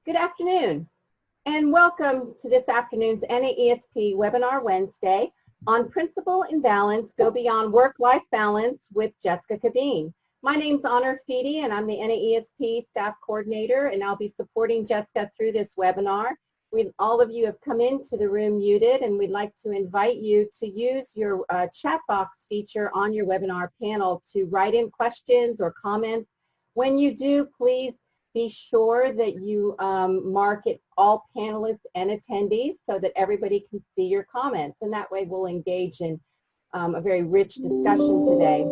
Good afternoon, and welcome to this afternoon's NAESP Webinar Wednesday on Principal and Balance, Go Beyond Work-Life Balance with Jessica Cabeen. My name's Honor Feedy, and I'm the NAESP Staff Coordinator, and I'll be supporting Jessica through this webinar. All of you have come into the room muted, and we'd like to invite you to use your chat box feature on your webinar panel to write in questions or comments. When you do, please be sure that you mark it all panelists and attendees so that everybody can see your comments, and that way we'll engage in a very rich discussion today.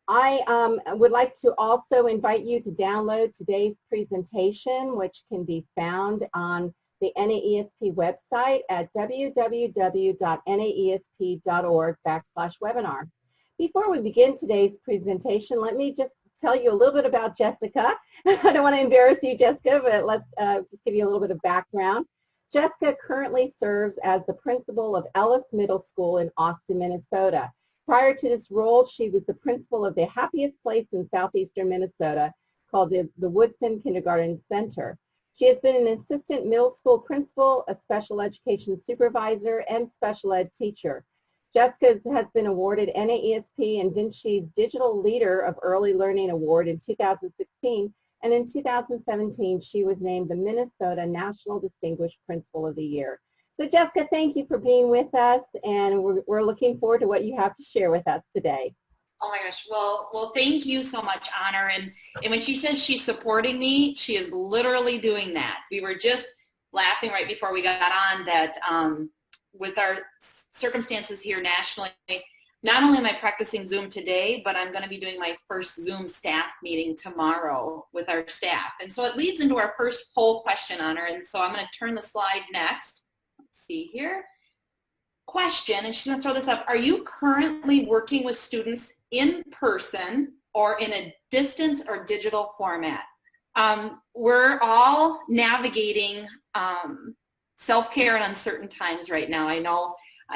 I would like to also invite you to download today's presentation, which can be found on the NAESP website at www.naesp.org/webinar. Before we begin today's presentation, let me just tell you a little bit about Jessica. I don't want to embarrass you, Jessica, but let's just give you a little bit of background. Jessica currently serves as the principal of Ellis Middle School in Austin, Minnesota. Prior to this role, she was the principal of the happiest place in southeastern Minnesota called the Woodson Kindergarten Center. She has been an assistant middle school principal, a special education supervisor, and special ed teacher. Jessica has been awarded NAESP and Vinci's Digital Leader of Early Learning Award in 2016, and in 2017 she was named the Minnesota National Distinguished Principal of the Year. So Jessica, thank you for being with us, and we're looking forward to what you have to share with us today. Oh my gosh, well, thank you so much, Honor. And when she says she's supporting me, she is literally doing that. We were just laughing right before we got on that with our circumstances here nationally, not only am I practicing Zoom today, but I'm going to be doing my first Zoom staff meeting tomorrow with our staff. And so it leads into our first poll question, Honor. And so I'm going to turn the slide next. Let's see here. Question, and she's going to throw this up. Are you currently working with students in person or in a distance or digital format? We're all navigating self-care in uncertain times right now. I know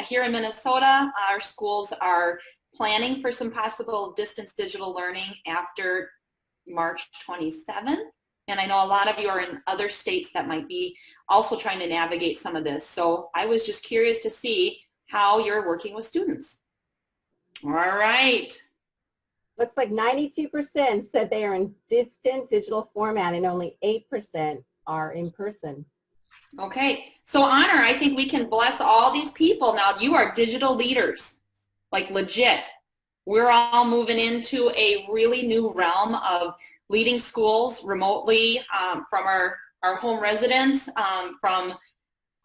here in Minnesota, our schools are planning for some possible distance digital learning after March 27th. And I know a lot of you are in other states that might be also trying to navigate some of this. So I was just curious to see how you're working with students. All right. Looks like 92% said they are in distant digital format and only 8% are in person. Okay, so Honor, I think we can bless all these people. Now, you are digital leaders, like legit. We're all moving into a really new realm of leading schools remotely from our home residence, from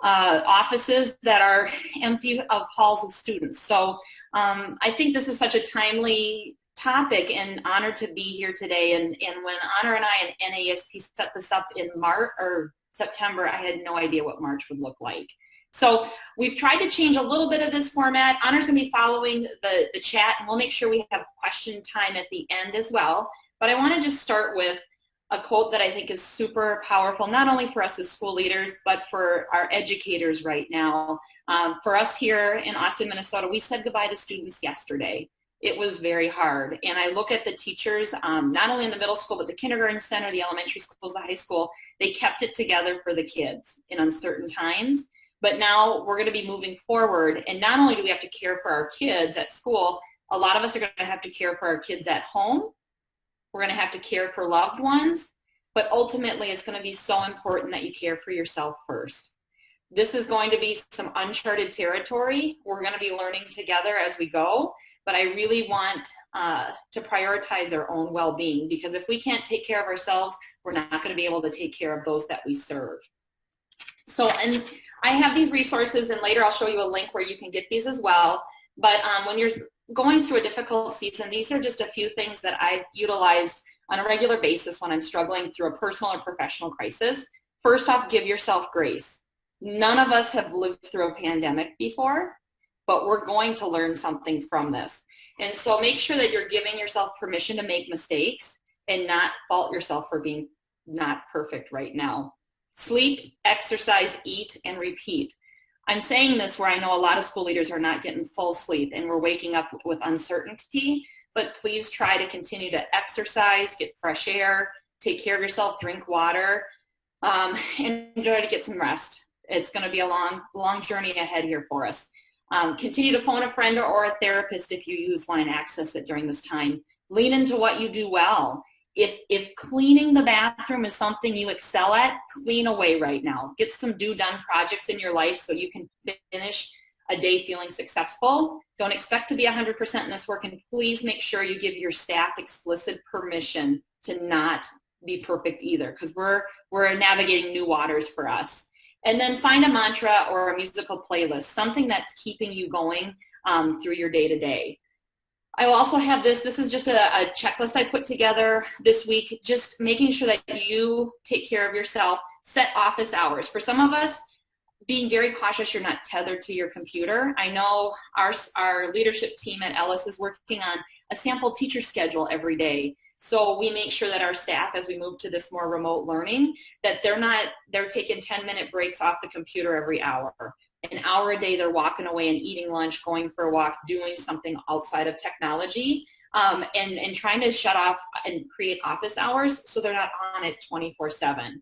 offices that are empty of halls of students. So I think this is such a timely topic, and honored to be here today. And when Honor and I and NAESP set this up in March or September, I had no idea what March would look like. So we've tried to change a little bit of this format. Honor's going to be following the chat, and we'll make sure we have question time at the end as well. But I want to just start with a quote that I think is super powerful, not only for us as school leaders, but for our educators right now. For us here in Austin, Minnesota, we said goodbye to students yesterday. It was very hard. And I look at the teachers, not only in the middle school, but the kindergarten center, the elementary schools, the high school, they kept it together for the kids in uncertain times. But now we're going to be moving forward. And not only do we have to care for our kids at school, a lot of us are going to have to care for our kids at home. We're going to have to care for loved ones. But ultimately, it's going to be so important that you care for yourself first. This is going to be some uncharted territory. We're going to be learning together as we go. But I really want to prioritize our own well-being, because if we can't take care of ourselves, we're not going to be able to take care of those that we serve. So, and I have these resources, and later I'll show you a link where you can get these as well. But when you're going through a difficult season, these are just a few things that I've utilized on a regular basis when I'm struggling through a personal or professional crisis. First off, give yourself grace. None of us have lived through a pandemic before, but we're going to learn something from this. And so make sure that you're giving yourself permission to make mistakes and not fault yourself for being not perfect right now. Sleep, exercise, eat, and repeat. I'm saying this where I know a lot of school leaders are not getting full sleep and we're waking up with uncertainty, but please try to continue to exercise, get fresh air, take care of yourself, drink water. and enjoy to get some rest. It's going to be a long journey ahead here for us. Continue to phone a friend or a therapist if you use line access it during this time. Lean into what you do well. If cleaning the bathroom is something you excel at, clean away right now. Get some do-done projects in your life so you can finish a day feeling successful. Don't expect to be 100% in this work, and please make sure you give your staff explicit permission to not be perfect either, because we're navigating new waters for us. And then find a mantra or a musical playlist, something that's keeping you going through your day-to-day. I will also have this is just a checklist I put together this week, just making sure that you take care of yourself. Set office hours. For some of us, being very cautious you're not tethered to your computer. I know our leadership team at Ellis is working on a sample teacher schedule every day. So we make sure that our staff, as we move to this more remote learning, that they're taking 10-minute breaks off the computer every hour. An hour a day they're walking away and eating lunch, going for a walk, doing something outside of technology, and trying to shut off and create office hours so they're not on it 24/7.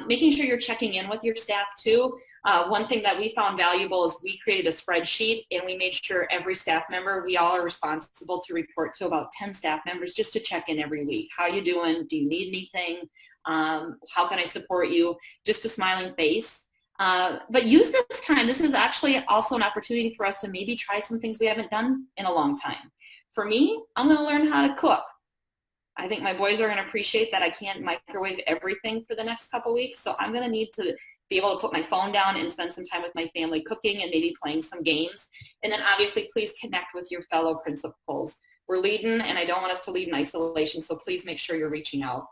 Making sure you're checking in with your staff too. One thing that we found valuable is we created a spreadsheet, and we made sure every staff member, we all are responsible to report to about 10 staff members just to check in every week. How you doing? Do you need anything? How can I support you? Just a smiling face. But use this time. This is actually also an opportunity for us to maybe try some things we haven't done in a long time. For me, I'm going to learn how to cook. I think my boys are going to appreciate that I can't microwave everything for the next couple weeks, so I'm going to need to be able to put my phone down and spend some time with my family cooking and maybe playing some games. And then obviously please connect with your fellow principals. We're leading, and I don't want us to lead in isolation, so please make sure you're reaching out.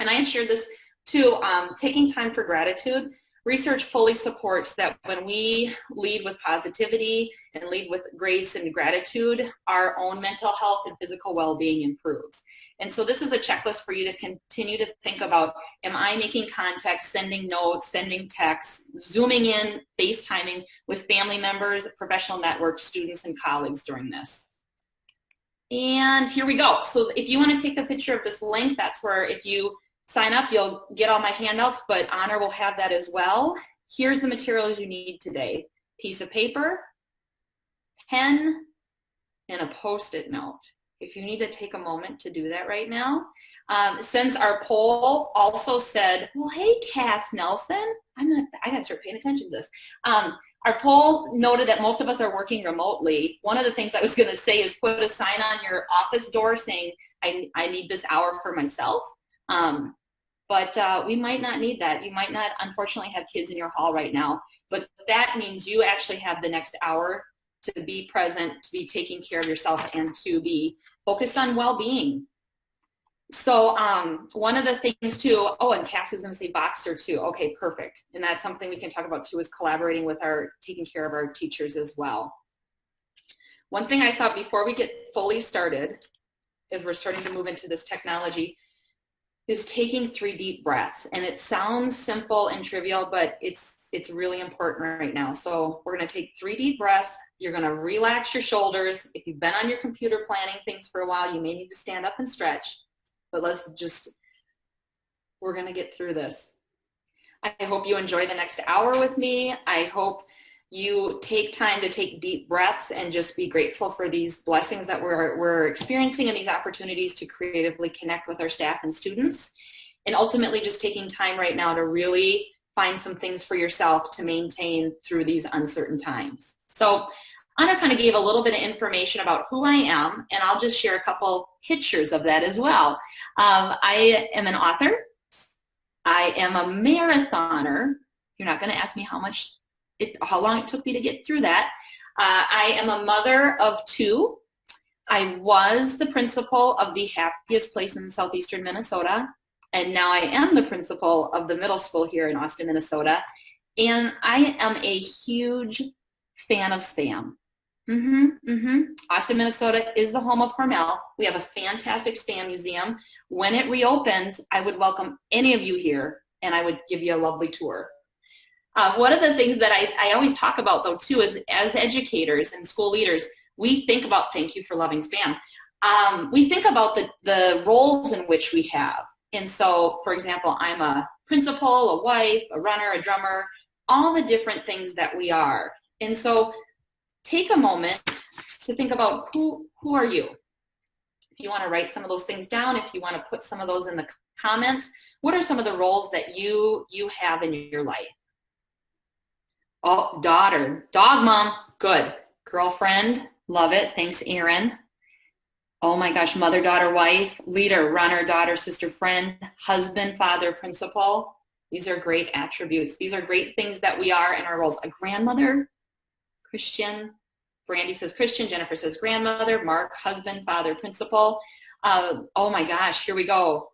And I had shared this too, taking time for gratitude. Research fully supports that when we lead with positivity and lead with grace and gratitude, our own mental health and physical well-being improves. And so this is a checklist for you to continue to think about, am I making contact, sending notes, sending texts, Zooming in, FaceTiming with family members, professional network, students, and colleagues during this. And here we go. So if you want to take a picture of this link, that's where if you sign up, you'll get all my handouts, but Honor will have that as well. Here's the materials you need today. Piece of paper, pen, and a Post-it note. If you need to take a moment to do that right now. Since our poll also said, well, hey, Cass Nelson, I gotta start paying attention to this. Our poll noted that most of us are working remotely. One of the things I was gonna say is put a sign on your office door saying, I need this hour for myself. But we might not need that. You might not, unfortunately, have kids in your hall right now, but that means you actually have the next hour to be present, to be taking care of yourself, and to be focused on well-being. So one of the things too, oh, and Cass is going to say Boxer too. Okay, perfect. And that's something we can talk about too, is collaborating with taking care of our teachers as well. One thing I thought before we get fully started, as we're starting to move into this technology, is taking 3 deep breaths. And it sounds simple and trivial, but it's really important right now. So we're going to take 3 deep breaths. You're going to relax your shoulders. If you've been on your computer planning things for a while, you may need to stand up and stretch. But we're going to get through this. I hope you enjoy the next hour with me. I hope you take time to take deep breaths and just be grateful for these blessings that we're experiencing and these opportunities to creatively connect with our staff and students. And ultimately just taking time right now to really find some things for yourself to maintain through these uncertain times. So Anna kind of gave a little bit of information about who I am, and I'll just share a couple pictures of that as well. I am an author. I am a marathoner. You're not going to ask me how long it took me to get through that. I am a mother of 2. I was the principal of the happiest place in southeastern Minnesota, and now I am the principal of the middle school here in Austin, Minnesota. And I am a huge fan of SPAM. Austin, Minnesota is the home of Hormel. We have a fantastic SPAM museum. When it reopens, I would welcome any of you here, and I would give you a lovely tour. One of the things that I always talk about, though, too, is as educators and school leaders, we think about, thank you for loving SPAM, we think about the roles in which we have. And so, for example, I'm a principal, a wife, a runner, a drummer, all the different things that we are. And so take a moment to think about who are you? If you want to write some of those things down, if you want to put some of those in the comments, what are some of the roles that you have in your life? Oh, daughter, dog mom, good. Girlfriend, love it. Thanks, Erin. Oh my gosh, mother, daughter, wife, leader, runner, daughter, sister, friend, husband, father, principal. These are great attributes. These are great things that we are in our roles. A grandmother, Christian. Brandy says Christian. Jennifer says grandmother. Mark, husband, father, principal. Oh my gosh, here we go.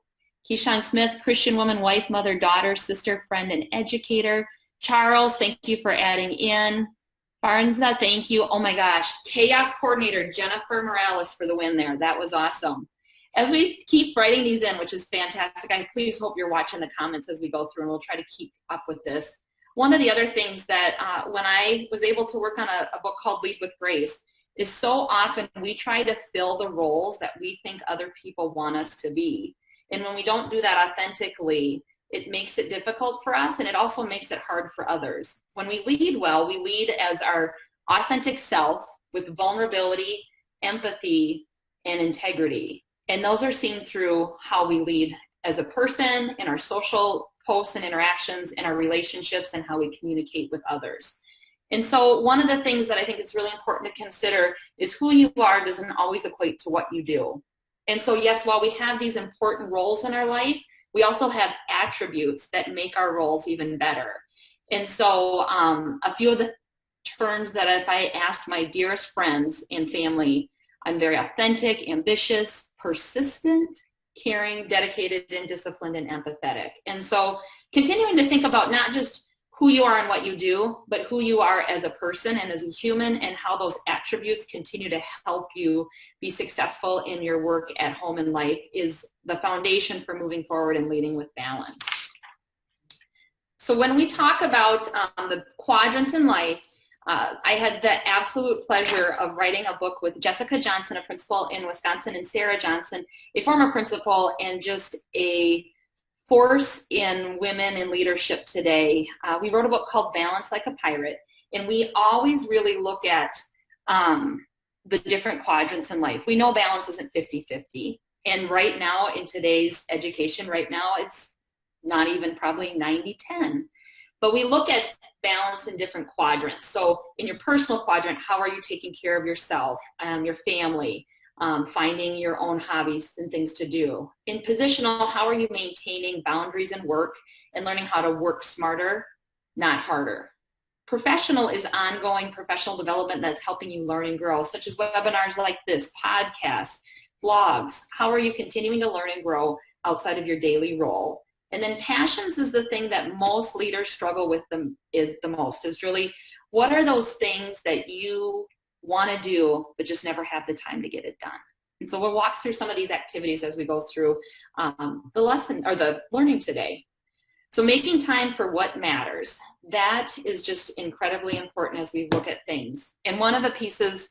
Keyshawn Smith, Christian woman, wife, mother, daughter, sister, friend, and educator. Charles, thank you for adding in. Barnza, thank you. Oh my gosh. Chaos coordinator, Jennifer Morales for the win there. That was awesome. As we keep writing these in, which is fantastic, I please hope you're watching the comments as we go through, and we'll try to keep up with this. One of the other things that when I was able to work on a book called Lead with Grace is so often we try to fill the roles that we think other people want us to be. And when we don't do that authentically, it makes it difficult for us, and it also makes it hard for others. When we lead well, we lead as our authentic self with vulnerability, empathy, and integrity. And those are seen through how we lead as a person, in our social posts and interactions, in our relationships, and how we communicate with others. And so one of the things that I think is really important to consider is who you are doesn't always equate to what you do. And so yes, while we have these important roles in our life, we also have attributes that make our roles even better. And so a few of the terms that if I asked my dearest friends and family, I'm very authentic, ambitious, persistent, caring, dedicated, and disciplined, and empathetic. And so continuing to think about not just who you are and what you do, but who you are as a person and as a human, and how those attributes continue to help you be successful in your work at home and life is the foundation for moving forward and leading with balance. So when we talk about the quadrants in life, I had the absolute pleasure of writing a book with Jessica Johnson, a principal in Wisconsin, and Sarah Johnson, a former principal and just a force in women in leadership today. We wrote a book called Balance Like a Pirate, and we always really look at the different quadrants in life. We know balance isn't 50-50, and right now in today's education, right now it's not even probably 90-10. But we look at balance in different quadrants. So in your personal quadrant, how are you taking care of yourself, your family, finding your own hobbies and things to do. In positional, how are you maintaining boundaries in work and learning how to work smarter, not harder? Professional is ongoing professional development that's helping you learn and grow, such as webinars like this, podcasts, blogs. How are you continuing to learn and grow outside of your daily role? And then passions is the thing that most leaders struggle with is really, what are those things that you want to do but just never have the time to get it done? And so we'll walk through some of these activities as we go through the lesson or the learning today. So making time for what matters, that is just incredibly important as we look at things. And one of the pieces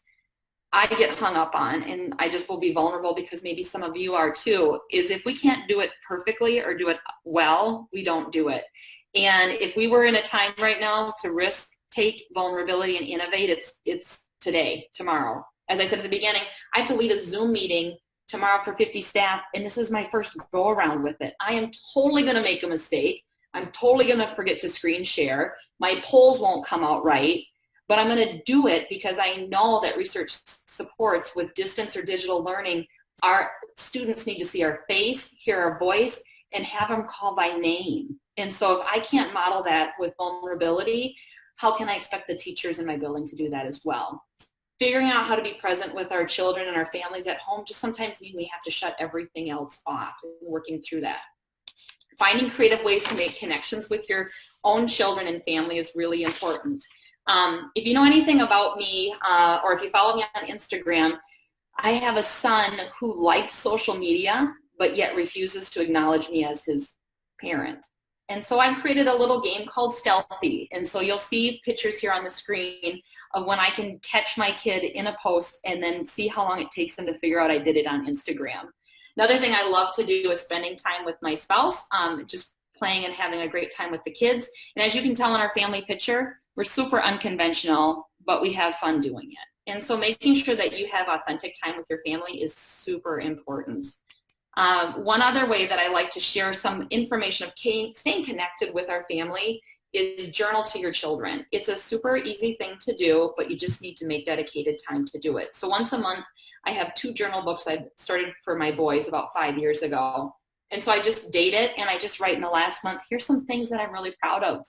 I get hung up on, and I just will be vulnerable because maybe some of you are too, is if we can't do it perfectly or do it well, we don't do it. And if we were in a time right now to risk, take vulnerability and innovate, it's today, tomorrow. As I said at the beginning, I have to lead a Zoom meeting tomorrow for 50 staff, and this is my first go around with it. I am totally going to make a mistake. I'm totally going to forget to screen share. My polls won't come out right, but I'm going to do it because I know that research supports with distance or digital learning, our students need to see our face, hear our voice, and have them call by name. And so if I can't model that with vulnerability, how can I expect the teachers in my building to do that as well? Figuring out how to be present with our children and our families at home just sometimes means we have to shut everything else off, and working through that. Finding creative ways to make connections with your own children and family is really important. If you know anything about me, or if you follow me on Instagram, I have a son who likes social media, but yet refuses to acknowledge me as his parent. And so I created a little game called Stealthy. And so you'll see pictures here on the screen of when I can catch my kid in a post and then see how long it takes them to figure out I did it on Instagram. Another thing I love to do is spending time with my spouse, just playing and having a great time with the kids. And as you can tell in our family picture, we're super unconventional, but we have fun doing it. And so making sure that you have authentic time with your family is super important. One other way that I like to share some information of staying connected with our family is journal to your children. It's a super easy thing to do, but you just need to make dedicated time to do it. So once a month, I have 2 journal books I started for my boys about 5 years ago. And so I just date it, and I just write in the last month, here's some things that I'm really proud of.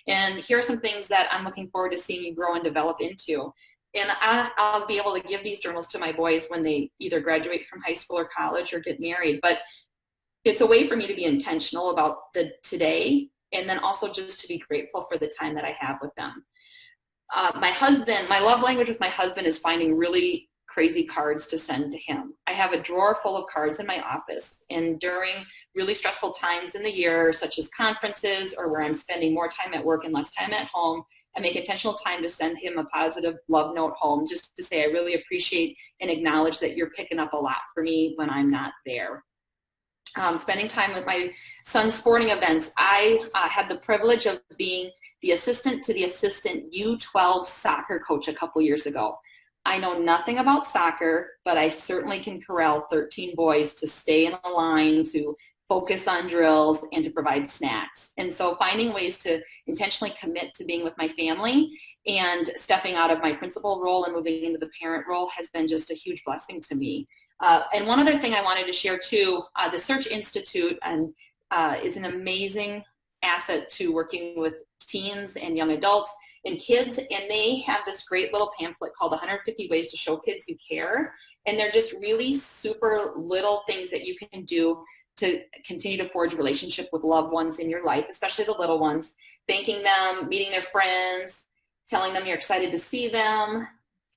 And here are some things that I'm looking forward to seeing you grow and develop into. And I'll be able to give these journals to my boys when they either graduate from high school or college or get married. But it's a way for me to be intentional about the today, and then also just to be grateful for the time that I have with them. My love language with my husband is finding really crazy cards to send to him. I have a drawer full of cards in my office, and during really stressful times in the year, such as conferences or where I'm spending more time at work and less time at home, I make intentional time to send him a positive love note home, just to say I really appreciate and acknowledge that you're picking up a lot for me when I'm not there. Spending time with my son's sporting events. I had the privilege of being the assistant to the assistant U12 soccer coach a couple years ago. I know nothing about soccer, but I certainly can corral 13 boys to stay in a line, to focus on drills, and to provide snacks. And so finding ways to intentionally commit to being with my family and stepping out of my principal role and moving into the parent role has been just a huge blessing to me. And one other thing I wanted to share too, the Search Institute is an amazing asset to working with teens and young adults and kids, and they have this great little pamphlet called 150 Ways to Show Kids You Care, and they're just really super little things that you can do to continue to forge a relationship with loved ones in your life, especially the little ones, thanking them, meeting their friends, telling them you're excited to see them,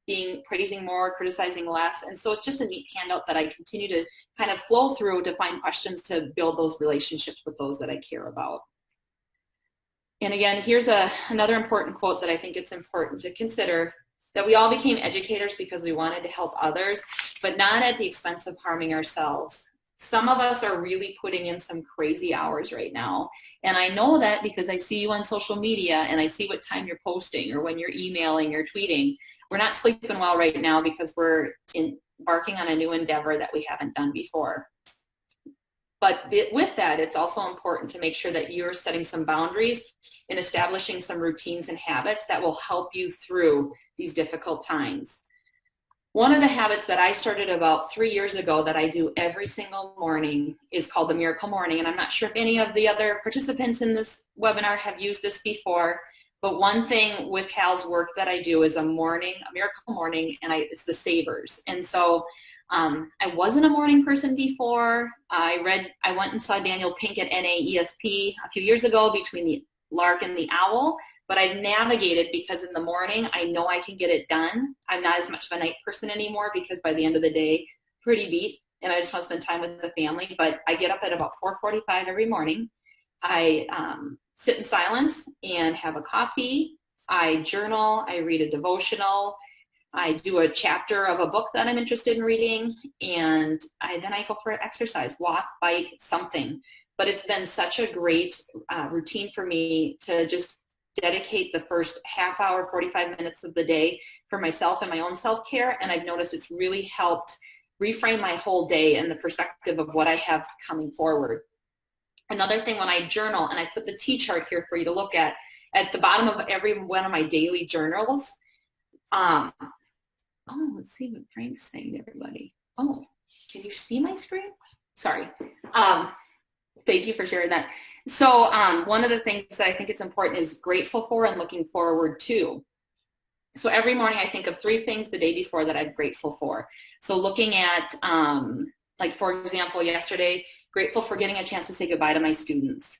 being praising more, criticizing less. And so it's just a neat handout that I continue to kind of flow through to find questions to build those relationships with those that I care about. And again, here's another important quote that I think it's important to consider, that we all became educators because we wanted to help others, but not at the expense of harming ourselves. Some of us are really putting in some crazy hours right now. And I know that because I see you on social media and I see what time you're posting or when you're emailing or tweeting. We're not sleeping well right now because we're embarking on a new endeavor that we haven't done before. But with that, it's also important to make sure that you're setting some boundaries and establishing some routines and habits that will help you through these difficult times. One of the habits that I started about 3 years ago that I do every single morning is called the Miracle Morning. And I'm not sure if any of the other participants in this webinar have used this before, but one thing with Cal's work that I do is a Miracle Morning, and it's the Savers. And so I wasn't a morning person before. I went and saw Daniel Pink at NAESP a few years ago between the lark and the owl, but I've navigated because in the morning I know I can get it done. I'm not as much of a night person anymore because by the end of the day, pretty beat, and I just want to spend time with the family. But I get up at about 4:45 every morning. I sit in silence and have a coffee. I journal. I read a devotional. I do a chapter of a book that I'm interested in reading, and then I go for an exercise, walk, bike, something. But it's been such a great routine for me to just dedicate the first half hour, 45 minutes of the day for myself and my own self-care, and I've noticed it's really helped reframe my whole day and the perspective of what I have coming forward. Another thing, when I journal, and I put the T-chart here for you to look at the bottom of every one of my daily journals, oh, let's see what Frank's saying to everybody. Oh, can you see my screen? Sorry. Thank you for sharing that. So one of the things that I think it's important is grateful for and looking forward to. So every morning I think of 3 things the day before that I'm grateful for. So looking at, like for example, yesterday, grateful for getting a chance to say goodbye to my students,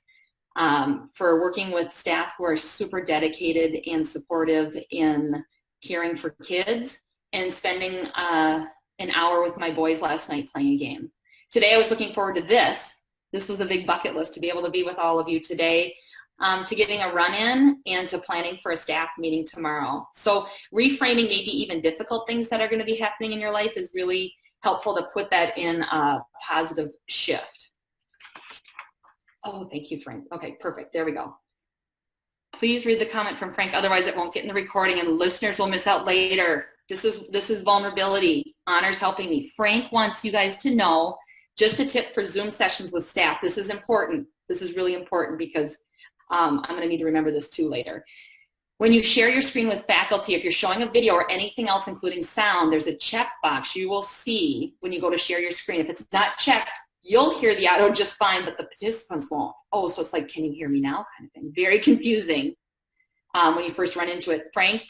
for working with staff who are super dedicated and supportive in caring for kids, and spending an hour with my boys last night playing a game. Today I was looking forward to this. This was a big bucket list, to be able to be with all of you today, to getting a run-in, and to planning for a staff meeting tomorrow. So reframing maybe even difficult things that are going to be happening in your life is really helpful to put that in a positive shift. Oh, thank you, Frank. Okay, perfect. There we go. Please read the comment from Frank, otherwise it won't get in the recording and listeners will miss out later. This is vulnerability. Honor's helping me. Frank wants you guys to know, just a tip for Zoom sessions with staff. This is important. This is really important because I'm going to need to remember this too later. When you share your screen with faculty, if you're showing a video or anything else including sound, there's a checkbox you will see when you go to share your screen. If it's not checked, you'll hear the audio just fine, but the participants won't. Oh, so it's like, can you hear me now kind of thing. Very confusing when you first run into it. Frank,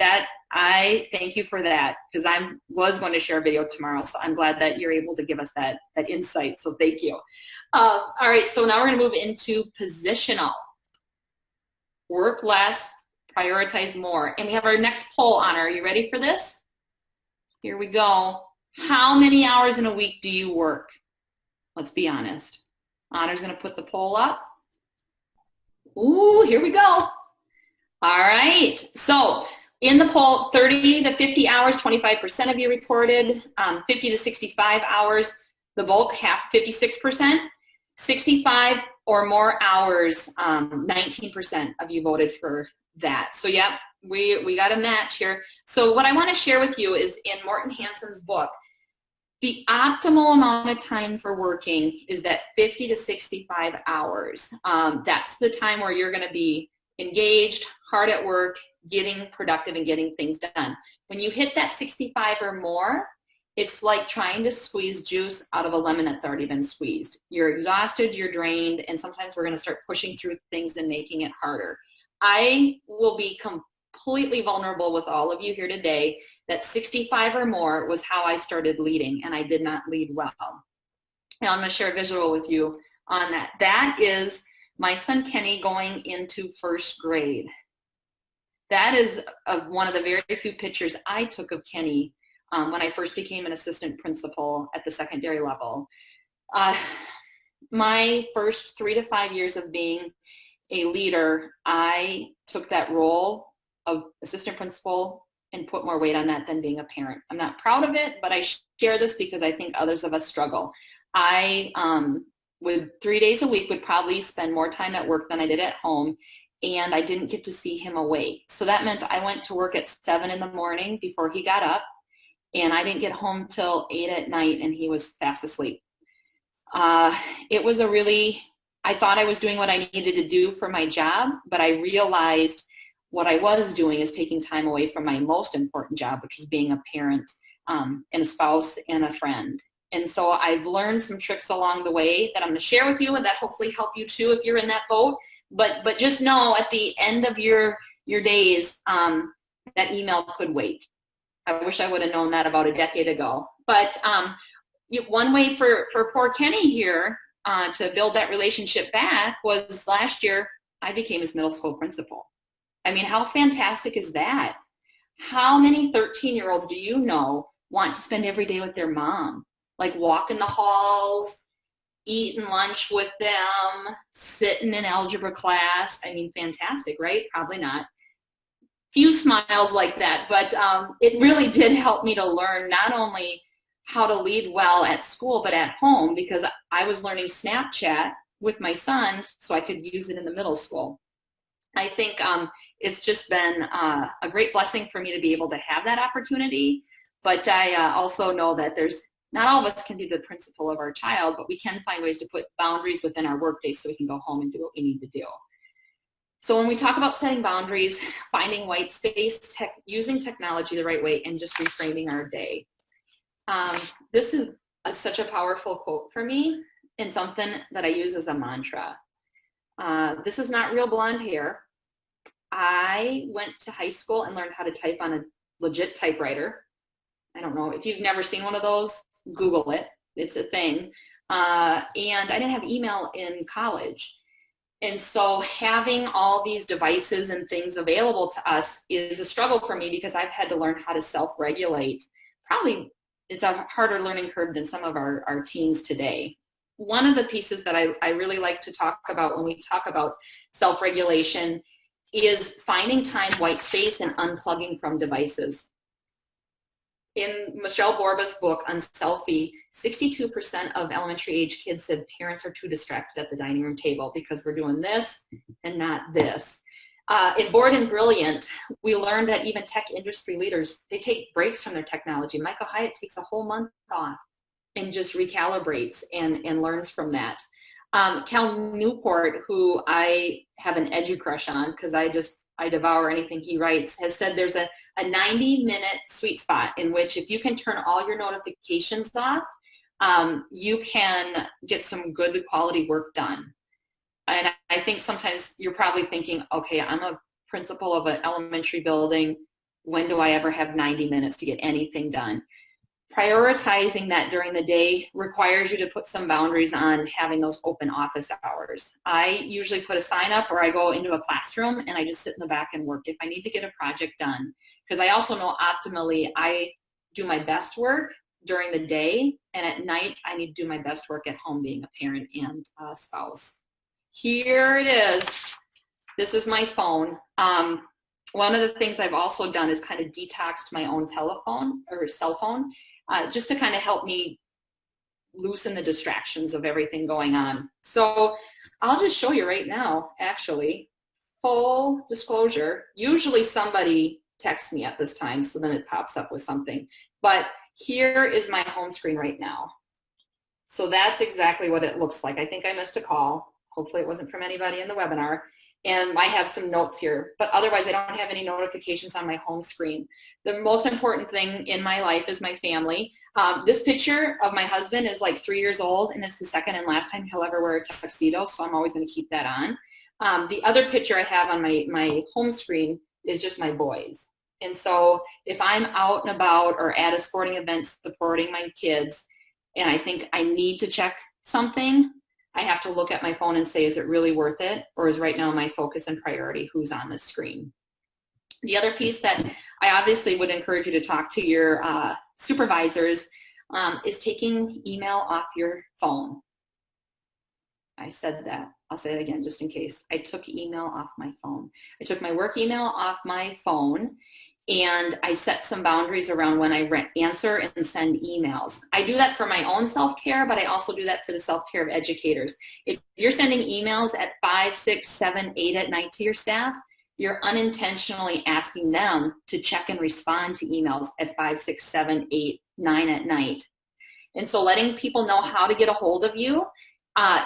I thank you for that, because I was going to share a video tomorrow, so I'm glad that you're able to give us that insight, so thank you. All right, so now we're going to move into positional. Work less, prioritize more. And we have our next poll, Honor. Are you ready for this? Here we go. How many hours in a week do you work? Let's be honest. Honor's going to put the poll up. Ooh, here we go. All right. So in the poll, 30 to 50 hours, 25% of you reported. 50 to 65 hours, the bulk, 56%. 65 or more hours, 19% of you voted for that. So yep, we got a match here. So what I want to share with you is in Morton Hansen's book, the optimal amount of time for working is that 50 to 65 hours. That's the time where you're going to be engaged, hard at work, getting productive and getting things done. When you hit that 65 or more, it's like trying to squeeze juice out of a lemon that's already been squeezed. You're exhausted, you're drained, and sometimes we're going to start pushing through things and making it harder. I will be completely vulnerable with all of you here today that 65 or more was how I started leading, and I did not lead well. Now I'm going to share a visual with you on that. That is my son Kenny going into first grade. That is one of the very few pictures I took of Kenny when I first became an assistant principal at the secondary level. My first 3 to 5 years of being a leader, I took that role of assistant principal and put more weight on that than being a parent. I'm not proud of it, but I share this because I think others of us struggle. I would 3 days a week would probably spend more time at work than I did at home, and I didn't get to see him awake. So that meant I went to work at 7 in the morning before he got up, and I didn't get home till 8 at night, and he was fast asleep. It was I thought I was doing what I needed to do for my job, but I realized what I was doing is taking time away from my most important job, which was being a parent and a spouse and a friend. And so I've learned some tricks along the way that I'm going to share with you, and that hopefully help you too if you're in that boat. But just know at the end of your days, that email could wait. I wish I would have known that about a decade ago. But one way for poor Kenny here to build that relationship back was last year I became his middle school principal. I mean, how fantastic is that? How many 13-year-olds do you know want to spend every day with their mom? Like walking the halls, eating lunch with them, sitting in algebra class. I mean, fantastic, right? Probably not. Few smiles like that, but it really did help me to learn not only how to lead well at school, but at home, because I was learning Snapchat with my son so I could use it in the middle school. I think it's just been a great blessing for me to be able to have that opportunity, but I also know that not all of us can be the principal of our child, but we can find ways to put boundaries within our workday so we can go home and do what we need to do. So when we talk about setting boundaries, finding white space, using technology the right way, and just reframing our day. This is such a powerful quote for me and something that I use as a mantra. This is not real blonde hair. I went to high school and learned how to type on a legit typewriter. I don't know, if you've never seen one of those, Google it. It's a thing. And I didn't have email in college. And so having all these devices and things available to us is a struggle for me because I've had to learn how to self-regulate. Probably it's a harder learning curve than some of our teens today. One of the pieces that I really like to talk about when we talk about self-regulation is finding time, white space, and unplugging from devices. in Michelle Borba's book on Selfie, 62% of elementary age kids said parents are too distracted at the dining room table because we're doing this and not this. In Bored and Brilliant, we learned that even tech industry leaders, they take breaks from their technology. Michael Hyatt takes a whole month off and just recalibrates and learns from that. Cal Newport, who I have an edu crush on because I devour anything he writes, has said there's a 90-minute sweet spot in which if you can turn all your notifications off, you can get some good quality work done. And I think sometimes you're probably thinking, okay, I'm a principal of an elementary building. When do I ever have 90 minutes to get anything done? Prioritizing that during the day requires you to put some boundaries on having those open office hours. I usually put a sign up, or I go into a classroom and I just sit in the back and work if I need to get a project done. Because I also know optimally I do my best work during the day, and at night I need to do my best work at home being a parent and a spouse. Here it is. This is my phone. One of the things I've also done is kind of detoxed my own telephone or cell phone, just to kind of help me loosen the distractions of everything going on. So I'll just show you right now, actually. Full disclosure, usually somebody texts me at this time, so then it pops up with something. But here is my home screen right now. So that's exactly what it looks like. I think I missed a call. Hopefully it wasn't from anybody in the webinar. And I have some notes here, but otherwise I don't have any notifications on my home screen. The most important thing in my life is my family. This picture of my husband is like 3 years old, and it's the second and last time he'll ever wear a tuxedo, so I'm always going to keep that on. The other picture I have on my home screen is just my boys. And so if I'm out and about or at a sporting event supporting my kids, and I think I need to check something, I have to look at my phone and say, is it really worth it? Or is right now my focus and priority who's on the screen? The other piece that I obviously would encourage you to talk to your supervisors is taking email off your phone. I said that. I'll say it again just in case. I took email off my phone. I took my work email off my phone, and I set some boundaries around when I answer and send emails. I do that for my own self-care, but I also do that for the self-care of educators. If you're sending emails at 5, 6, 7, 8 at night to your staff, you're unintentionally asking them to check and respond to emails at 5, 6, 7, 8, 9 at night. And so letting people know how to get a hold of you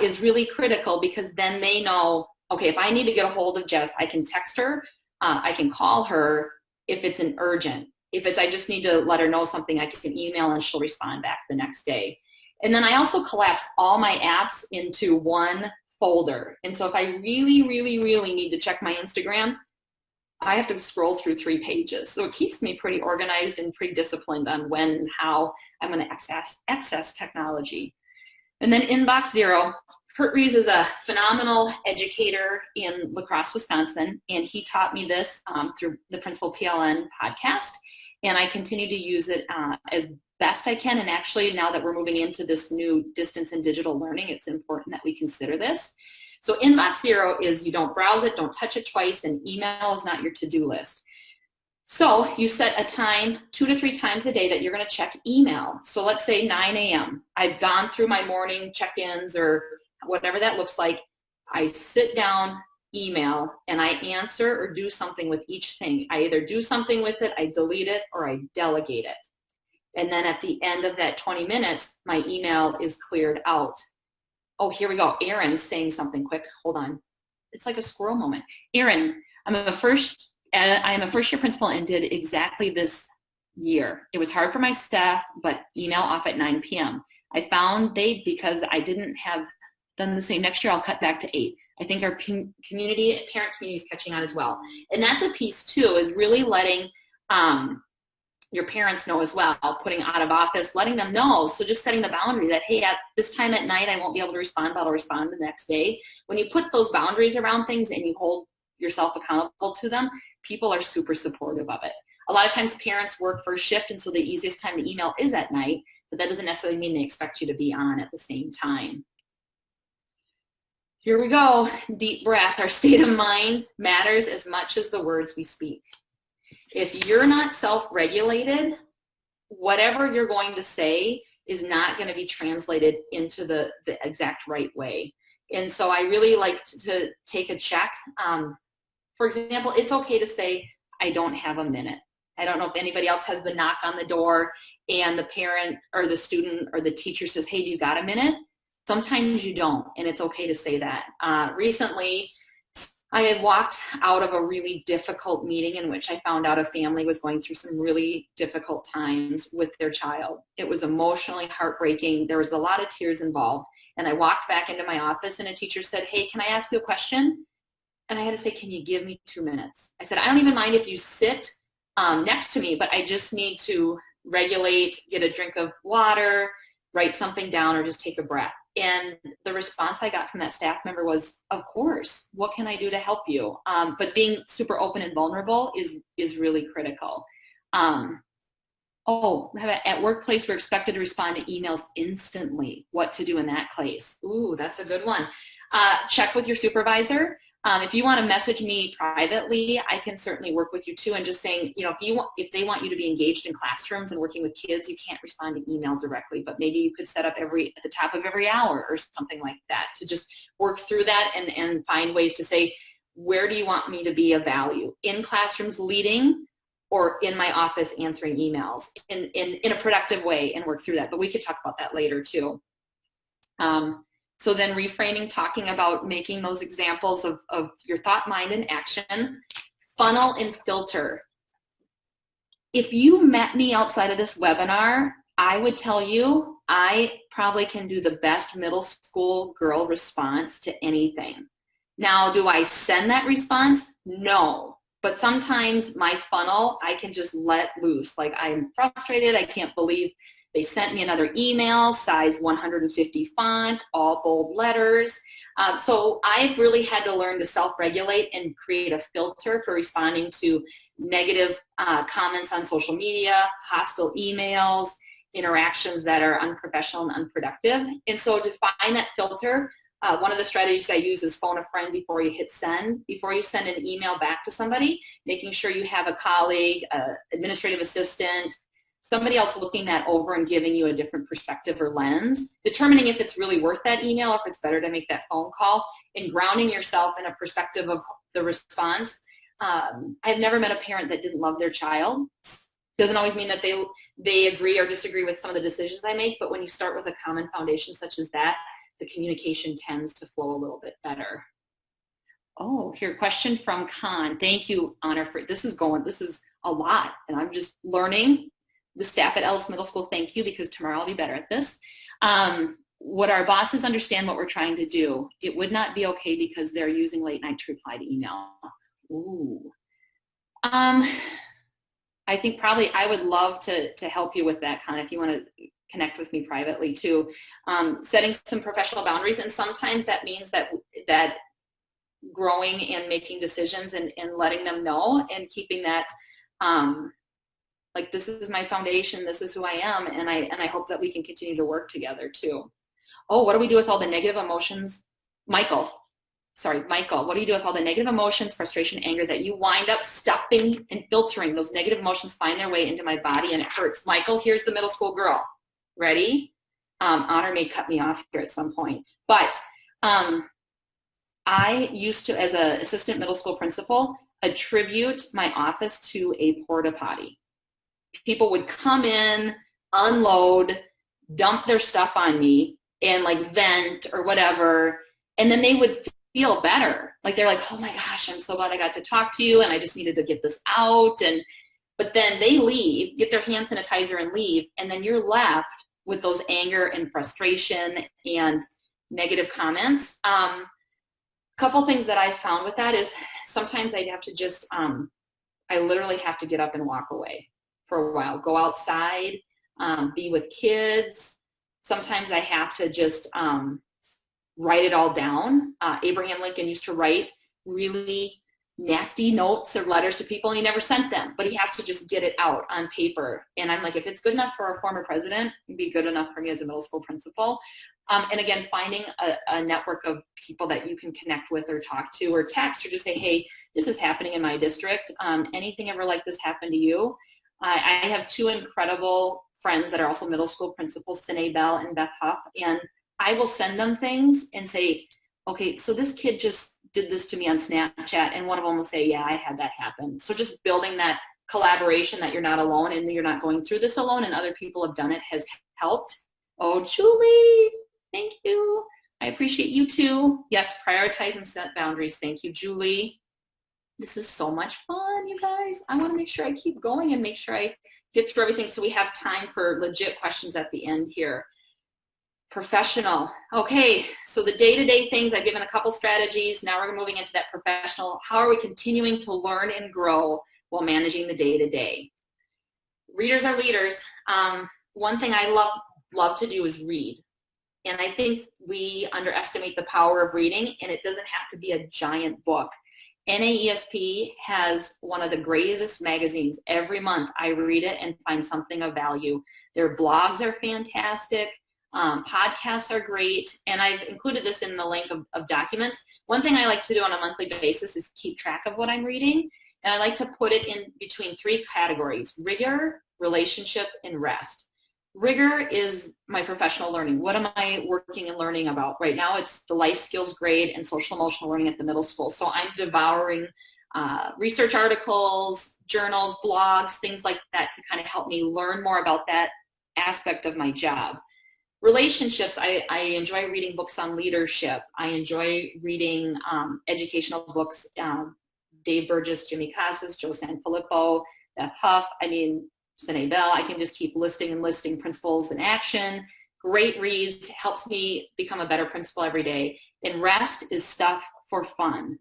is really critical, because then they know, okay, if I need to get a hold of Jess, I can text her, I can call her, if it's an urgent. If it's I just need to let her know something, I can email and she'll respond back the next day. And then I also collapse all my apps into one folder. And so if I really, really, really need to check my Instagram, I have to scroll through 3 pages. So it keeps me pretty organized and pretty disciplined on when and how I'm going to access technology. And then inbox zero. Kurt Rees is a phenomenal educator in La Crosse, Wisconsin, and he taught me this through the Principal PLN podcast, and I continue to use it as best I can. And actually, now that we're moving into this new distance and digital learning, it's important that we consider this. So inbox zero is you don't browse it, don't touch it twice, and email is not your to-do list. So you set a time 2 to 3 times a day that you're going to check email. So let's say 9 a.m. I've gone through my morning check-ins or whatever that looks like. I sit down, email, and I answer or do something with each thing. I either do something with it, I delete it, or I delegate it. And then at the end of that 20 minutes, my email is cleared out. Oh, here we go. Erin's saying something quick. Hold on. It's like a squirrel moment. Erin, I'm a first-year principal and did exactly this year. It was hard for my staff, but email off at 9 p.m. I found because I didn't have done the same. Next year, I'll cut back to 8. I think our parent community is catching on as well. And that's a piece, too, is really letting your parents know as well, putting out of office, letting them know. So just setting the boundary that, hey, at this time at night, I won't be able to respond, but I'll respond the next day. When you put those boundaries around things and you hold yourself accountable to them, people are super supportive of it. A lot of times parents work first shift, and so the easiest time to email is at night, but that doesn't necessarily mean they expect you to be on at the same time. Here we go. Deep breath. Our state of mind matters as much as the words we speak. If you're not self-regulated, whatever you're going to say is not going to be translated into the exact right way. And so I really like to take a check. For example, it's okay to say, I don't have a minute. I don't know if anybody else has the knock on the door and the parent or the student or the teacher says, hey, do you got a minute? Sometimes you don't, and it's okay to say that. Recently, I had walked out of a really difficult meeting in which I found out a family was going through some really difficult times with their child. It was emotionally heartbreaking. There was a lot of tears involved. And I walked back into my office and a teacher said, hey, can I ask you a question? And I had to say, can you give me 2 minutes? I said, I don't even mind if you sit next to me, but I just need to regulate, get a drink of water, write something down, or just take a breath. And the response I got from that staff member was, of course, what can I do to help you? But being super open and vulnerable is really critical. At workplace, we're expected to respond to emails instantly. What to do in that case? Ooh, that's a good one. Check with your supervisor. If you want to message me privately, I can certainly work with you too. And just saying, if they want you to be engaged in classrooms and working with kids, you can't respond to email directly, but maybe you could set up at the top of every hour or something like that to just work through that and find ways to say, where do you want me to be of value? In classrooms leading, or in my office answering emails in a productive way, and work through that. But we could talk about that later too. So then reframing, talking about making those examples of your thought, mind, and action. Funnel and filter. If you met me outside of this webinar, I would tell you I probably can do the best middle school girl response to anything. Now, do I send that response? No. But sometimes my funnel, I can just let loose. Like, I'm frustrated. I can't believe they sent me another email, size 150 font, all bold letters. So I've really had to learn to self-regulate and create a filter for responding to negative comments on social media, hostile emails, interactions that are unprofessional and unproductive. And so to find that filter, one of the strategies I use is phone a friend before you hit send. Before you send an email back to somebody, making sure you have a colleague, administrative assistant, somebody else looking that over and giving you a different perspective or lens, determining if it's really worth that email or if it's better to make that phone call, and grounding yourself in a perspective of the response. I've never met a parent that didn't love their child. Doesn't always mean that they agree or disagree with some of the decisions I make, but when you start with a common foundation such as that, the communication tends to flow a little bit better. Oh, here, question from Khan. Thank you, Honor, for this is a lot, and I'm just learning. The staff at Ellis Middle School, thank you, because tomorrow I'll be better at this. Would our bosses understand what we're trying to do? It would not be okay because they're using late night to reply to email. Ooh. I think probably I would love to help you with that, Con, if you want to connect with me privately too. Setting some professional boundaries, and sometimes that means that growing and making decisions and letting them know and keeping that like, this is my foundation, this is who I am, and I hope that we can continue to work together too. Oh, what do we do with all the negative emotions? Michael, what do you do with all the negative emotions, frustration, anger that you wind up stuffing and filtering? Those negative emotions find their way into my body and it hurts. Michael, here's the middle school girl. Ready? Honor may cut me off here at some point, but I used to, as an assistant middle school principal, attribute my office to a porta potty. People would come in, unload, dump their stuff on me, and like vent or whatever, and then they would feel better. Like, they're like, oh my gosh, I'm so glad I got to talk to you, and I just needed to get this out. But then they leave, get their hand sanitizer and leave, and then you're left with those anger and frustration and negative comments. A couple things that I found with that is sometimes I'd have to just, I literally have to get up and walk away for a while, go outside, be with kids. Sometimes I have to just write it all down. Abraham Lincoln used to write really nasty notes or letters to people, and he never sent them, but he has to just get it out on paper. And I'm like, if it's good enough for a former president, it'd be good enough for me as a middle school principal. And again, finding a network of people that you can connect with or talk to or text or just say, hey, this is happening in my district. Anything ever like this happen to you? I have two incredible friends that are also middle school principals, Sine Bell and Beth Huff, and I will send them things and say, okay, so this kid just did this to me on Snapchat, and one of them will say, yeah, I had that happen. So just building that collaboration that you're not alone and you're not going through this alone and other people have done it has helped. Oh, Julie, thank you. I appreciate you too. Yes, prioritize and set boundaries. Thank you, Julie. This is so much fun, you guys. I want to make sure I keep going and make sure I get through everything so we have time for legit questions at the end here. Professional. Okay, so the day-to-day things, I've given a couple strategies. Now we're moving into that professional. How are we continuing to learn and grow while managing the day-to-day? Readers are leaders. One thing I love to do is read. And I think we underestimate the power of reading, and it doesn't have to be a giant book. NAESP has one of the greatest magazines. Every month I read it and find something of value. Their blogs are fantastic. Podcasts are great, and I've included this in the link of documents. One thing I like to do on a monthly basis is keep track of what I'm reading, and I like to put it in between three categories: rigor, relationship, and rest. Rigor is my professional learning. What am I working and learning about? Right now it's the life skills grade and social emotional learning at the middle school. So I'm devouring research articles, journals, blogs, things like that to kind of help me learn more about that aspect of my job. Relationships, I enjoy reading books on leadership. I enjoy reading educational books, Dave Burgess, Jimmy Casas, Joe Sanfilippo, Beth Huff, Sine Bell. I can just keep listing and listing principles in action. Great reads, helps me become a better principal every day. And rest is stuff for fun.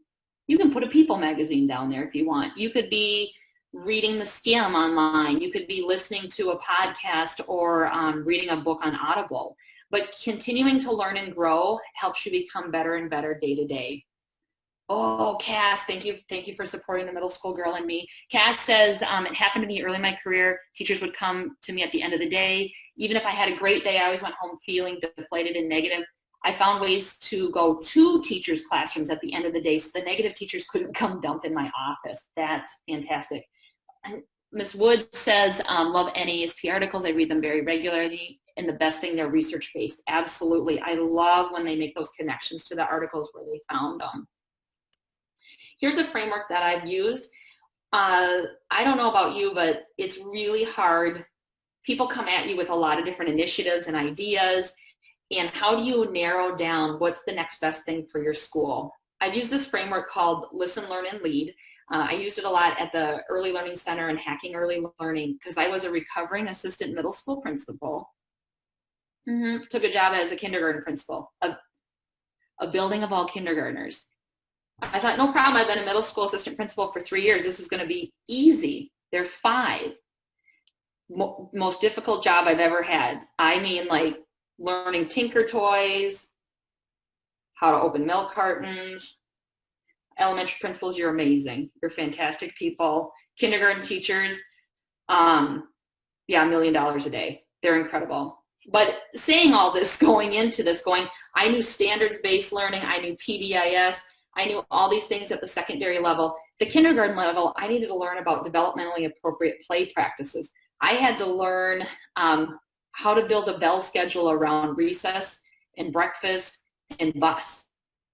You can put a People magazine down there if you want. You could be reading The Scam online. You could be listening to a podcast or reading a book on Audible. But continuing to learn and grow helps you become better and better day to day. Oh, Cass, thank you for supporting the middle school girl in me. Cass says, it happened to me early in my career. Teachers would come to me at the end of the day. Even if I had a great day, I always went home feeling deflated and negative. I found ways to go to teachers' classrooms at the end of the day so the negative teachers couldn't come dump in my office. That's fantastic. Ms. Wood says, love NAESP articles. I read them very regularly. And the best thing, they're research-based. Absolutely. I love when they make those connections to the articles where they found them. Here's a framework that I've used. I don't know about you, but it's really hard. People come at you with a lot of different initiatives and ideas, and how do you narrow down what's the next best thing for your school? I've used this framework called Listen, Learn, and Lead. I used it a lot at the Early Learning Center and Hacking Early Learning because I was a recovering assistant middle school principal. Took a job as a kindergarten principal, a building of all kindergartners. I thought, no problem, I've been a middle school assistant principal for 3 years. This is going to be easy. They're 5. Most difficult job I've ever had. I mean, like learning Tinker Toys, how to open milk cartons. Elementary principals, you're amazing. You're fantastic people. Kindergarten teachers, yeah, $1 million a day. They're incredible. But saying all this, going into this, I knew standards-based learning, I knew PBIS, I knew all these things at the secondary level. The kindergarten level, I needed to learn about developmentally appropriate play practices. I had to learn how to build a bell schedule around recess and breakfast and bus.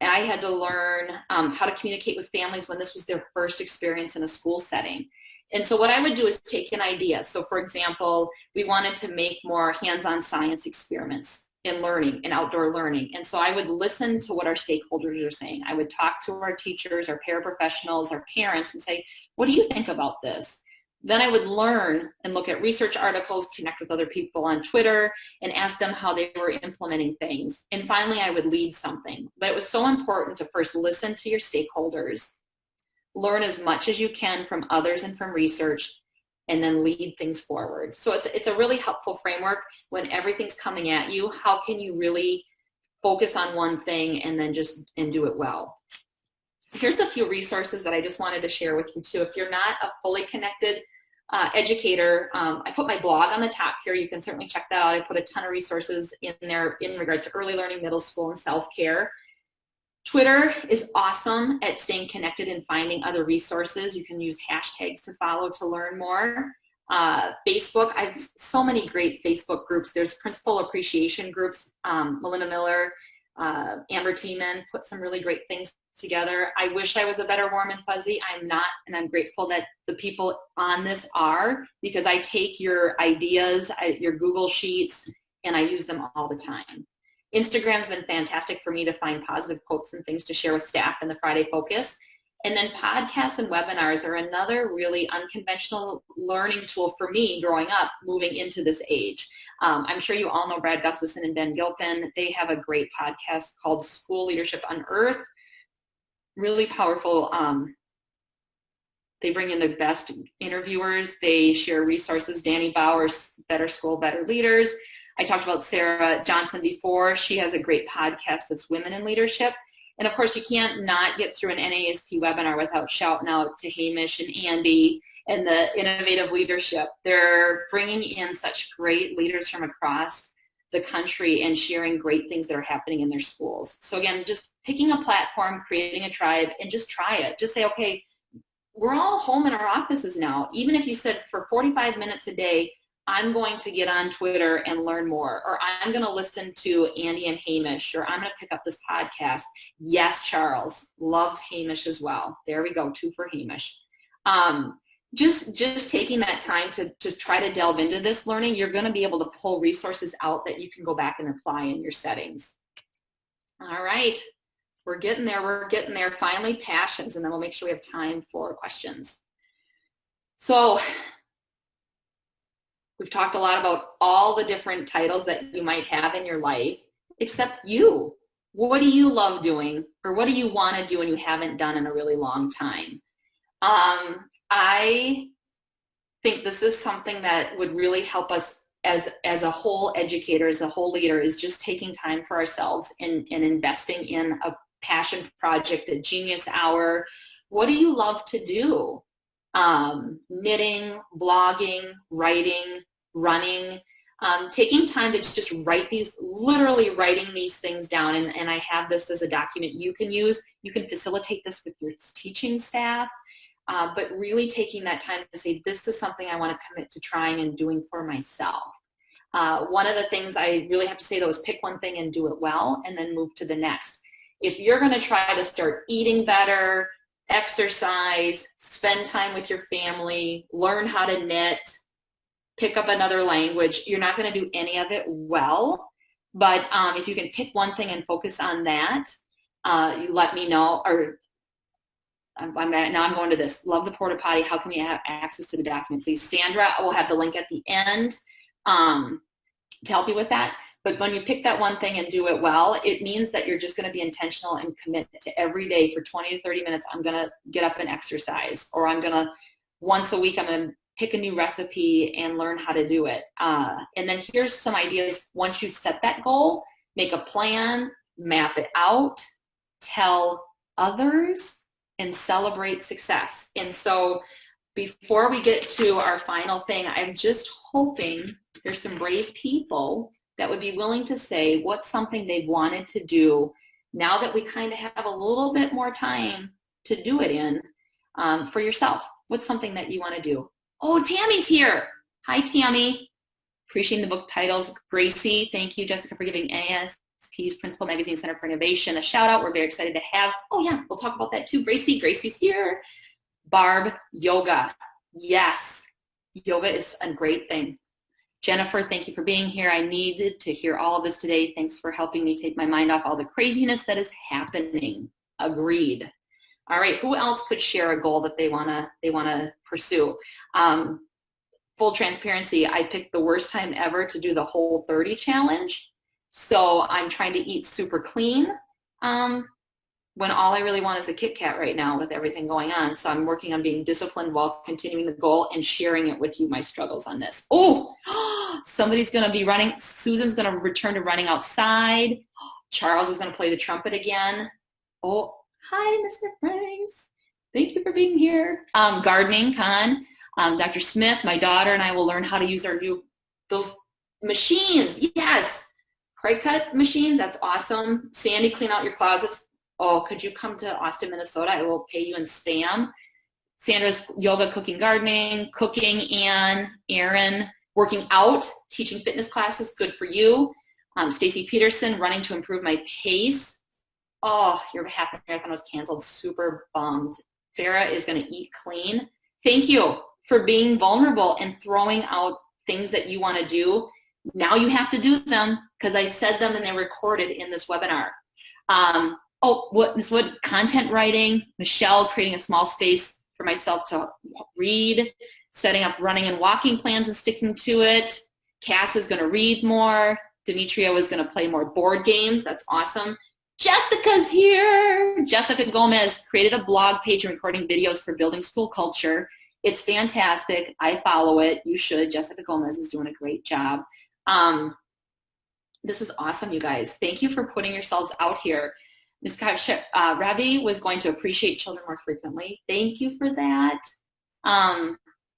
And I had to learn how to communicate with families when this was their first experience in a school setting. And so what I would do is take an idea. So for example, we wanted to make more hands-on science experiments in learning, in outdoor learning. And so I would listen to what our stakeholders are saying. I would talk to our teachers, our paraprofessionals, our parents and say, what do you think about this? Then I would learn and look at research articles, connect with other people on Twitter, and ask them how they were implementing things. And finally, I would lead something. But it was so important to first listen to your stakeholders, learn as much as you can from others and from research, and then lead things forward. So it's a really helpful framework when everything's coming at you. How can you really focus on one thing and then and do it well? Here's a few resources that I just wanted to share with you too. If you're not a fully connected educator, I put my blog on the top here. You can certainly check that out. I put a ton of resources in there in regards to early learning, middle school, and self-care. Twitter is awesome at staying connected and finding other resources. You can use hashtags to follow to learn more. Facebook, I've so many great Facebook groups. There's principal appreciation groups. Melinda Miller, Amber Tiemann put some really great things together. I wish I was a better warm and fuzzy. I'm not, and I'm grateful that the people on this are, because I take your ideas, your Google Sheets, and I use them all the time. Instagram's been fantastic for me to find positive quotes and things to share with staff in the Friday Focus. And then podcasts and webinars are another really unconventional learning tool for me growing up, moving into this age. I'm sure you all know Brad Gustafson and Ben Gilpin. They have a great podcast called School Leadership Unearthed. Really powerful. They bring in the best interviewers. They share resources. Danny Bauer's Better School, Better Leaders. I talked about Sarah Johnson before. She has a great podcast that's Women in Leadership. And of course, you can't not get through an NASP webinar without shouting out to Hamish and Andy and the innovative leadership. They're bringing in such great leaders from across the country and sharing great things that are happening in their schools. So again, just picking a platform, creating a tribe, and just try it. Just say, okay, we're all home in our offices now. Even if you said for 45 minutes a day, I'm going to get on Twitter and learn more, or I'm going to listen to Andy and Hamish, or I'm going to pick up this podcast. Yes, Charles loves Hamish as well. There we go, 2 for Hamish. Just taking that time to try to delve into this learning, you're going to be able to pull resources out that you can go back and apply in your settings. All right, we're getting there. We're getting there. Finally, passions, and then we'll make sure we have time for questions. So we've talked a lot about all the different titles that you might have in your life, except you. What do you love doing, or what do you want to do and you haven't done in a really long time? I think this is something that would really help us as a whole educator, as a whole leader, is just taking time for ourselves and investing in a passion project, a genius hour. What do you love to do? Knitting, blogging, writing, running, taking time to just write these, literally writing these things down. And I have this as a document you can use. You can facilitate this with your teaching staff. But really taking that time to say, this is something I want to commit to trying and doing for myself. One of the things I really have to say, though, is pick one thing and do it well, and then move to the next. If you're going to try to start eating better, exercise, spend time with your family, learn how to knit, pick up another language, you're not going to do any of it well. But if you can pick one thing and focus on that, you let me know. Or now I'm going to this. Love the porta potty. How can we have access to the document, please? Sandra will have the link at the end to help you with that. But when you pick that one thing and do it well, it means that you're just going to be intentional and commit to every day for 20 to 30 minutes, I'm going to get up and exercise. Or I'm going to, once a week, I'm going to pick a new recipe and learn how to do it. And then here's some ideas. Once you've set that goal, make a plan, map it out, tell others, and celebrate success. And so before we get to our final thing, I'm just hoping there's some brave people that would be willing to say what's something they've wanted to do now that we kind of have a little bit more time to do it in for yourself. What's something that you want to do? Oh, Tammy's here. Hi, Tammy. Appreciating the book titles. Gracie, thank you, Jessica, for giving ASP's Principal Magazine Center for Innovation a shout out. We're very excited to have, oh yeah, we'll talk about that too. Gracie's here. Barb, yoga. Yes, yoga is a great thing. Jennifer, thank you for being here. I needed to hear all of this today. Thanks for helping me take my mind off all the craziness that is happening. Agreed. All right, who else could share a goal that they wanna pursue? Full transparency, I picked the worst time ever to do the Whole 30 challenge. So I'm trying to eat super clean when all I really want is a Kit Kat right now with everything going on. So I'm working on being disciplined while continuing the goal and sharing it with you, my struggles on this. Oh, somebody's going to be running. Susan's going to return to running outside. Charles is going to play the trumpet again. Oh, hi, Mr. Franks. Thank you for being here. Gardening, Con. Dr. Smith, my daughter, and I will learn how to use those machines. Yes. Craig cut machine, that's awesome. Sandy, clean out your closets. Oh, could you come to Austin, Minnesota? I will pay you in Spam. Sandra's yoga, cooking, gardening, cooking, Ann, Aaron, working out, teaching fitness classes, good for you. Stacy Peterson, running to improve my pace. Oh, your half marathon was canceled, super bummed. Farah is gonna eat clean. Thank you for being vulnerable and throwing out things that you wanna do. Now you have to do them because I said them and they're recorded in this webinar. What content writing, Michelle creating a small space for myself to read, setting up running and walking plans and sticking to it. Cass is going to read more. Demetria was going to play more board games. That's awesome. Jessica's here. Jessica Gomez created a blog page and recording videos for building school culture. It's fantastic. I follow it. You should. Jessica Gomez is doing a great job. This is awesome, you guys. Thank you for putting yourselves out here. Ms. Ravi was going to appreciate children more frequently. Thank you for that.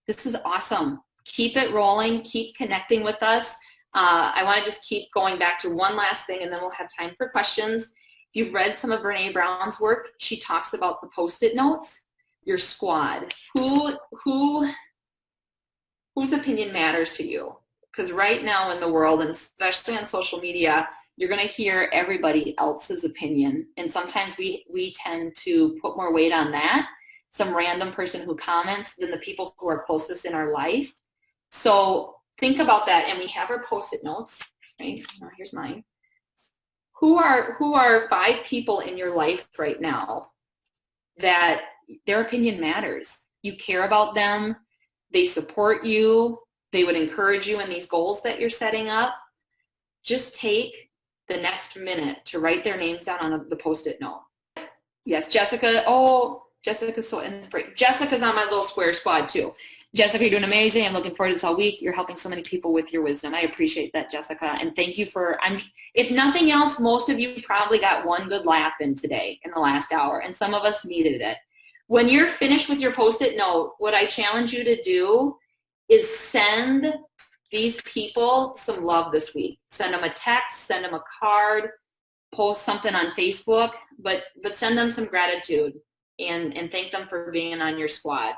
This is awesome. Keep it rolling. Keep connecting with us. I want to just keep going back to one last thing, and then we'll have time for questions. If you've read some of Brene Brown's work, she talks about the Post-it notes, your squad. Whose opinion matters to you? Because right now in the world, and especially on social media, you're going to hear everybody else's opinion. And sometimes we tend to put more weight on that, some random person who comments, than the people who are closest in our life. So think about that. And we have our Post-it notes, right? Here's mine. Who are 5 people in your life right now that their opinion matters? You care about them. They support you. They would encourage you in these goals that you're setting up. Just take the next minute to write their names down on the Post-it note. Yes, Jessica. Oh, Jessica's so inspiring. Jessica's on my little square squad too. Jessica, you're doing amazing. I'm looking forward to this all week. You're helping so many people with your wisdom. I appreciate that, Jessica. And thank you for, if nothing else, most of you probably got one good laugh in today in the last hour, and some of us needed it. When you're finished with your Post-it note, what I challenge you to do is send these people some love this week. Send them a text, send them a card, post something on Facebook, but send them some gratitude and thank them for being on your squad.